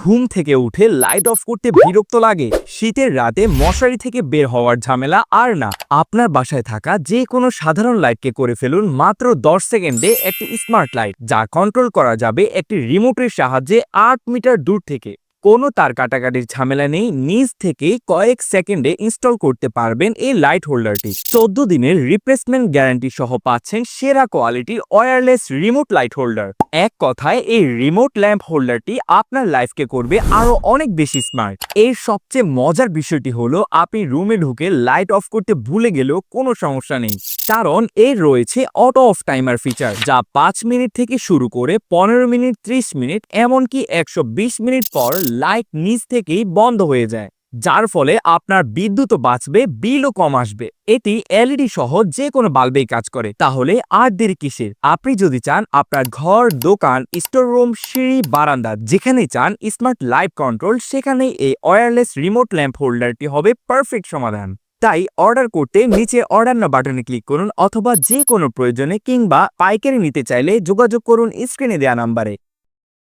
ঘুম থেকে উঠে লাইট অফ করতে বিরক্ত লাগে, শীতের রাতে মশারি থেকে বের হওয়ার ঝামেলা আর না। আপনার বাসায় থাকা যে কোনো সাধারণ লাইটকে করে ফেলুন মাত্র 10 সেকেন্ডে একটি স্মার্ট লাইট, যা কন্ট্রোল করা যাবে একটি রিমোটের সাহায্যে 8 মিটার দূর থেকে। কোনো তার কাটাকাটির ঝামেলা নেই, নিজ থেকেই কয়েক সেকেন্ডে ইনস্টল করতে পারবেন এই লাইট হোল্ডারটি। 14 দিনের রিপ্লেসমেন্ট গ্যারান্টি সহ পাচ্ছেন সেরা কোয়ালিটির ওয়্যারলেস রিমোট লাইট হোল্ডার। এক কথায় এই রিমোট ল্যাম্প হোল্ডারটি আপনার লাইফকে করবে আরো অনেক বেশি স্মার্ট। এর সবচেয়ে মজার বিষয়টি হলো আপনি রুমে ঢুকে লাইট অফ করতে ভুলে গেলেও কোনো সমস্যা নেই, কারণ এর রয়েছে অটো অফ টাইমার ফিচার, যা 5 মিনিট থেকে শুরু করে 15 মিনিট, 30 মিনিট, এমনকি 120 মিনিট পর লাইট নিজ থেকেই বন্ধ হয়ে যায়, যার ফলে আপনার বিদ্যুৎও বাঁচবে, বিলও কম আসবে। এটি এলইডি সহ যে কোনো বাল্বেই কাজ করে। তাহলে আর দেরি কিসের? আপনি যদি চান আপনার ঘর, দোকান, স্টোর রুম, সিঁড়ি, বারান্দা যেখানেই চান স্মার্ট লাইট কন্ট্রোল, সেখানেই এই ওয়্যারলেস রিমোট ল্যাম্প হোল্ডারটি হবে পারফেক্ট সমাধান। তাই অর্ডার করতে নিচে অর্ডার নাও বাটনে ক্লিক করুন, অথবা যে কোনো প্রয়োজনে কিংবা পাইকারি নিতে চাইলে যোগাযোগ করুন স্ক্রিনে দেওয়া নাম্বারে।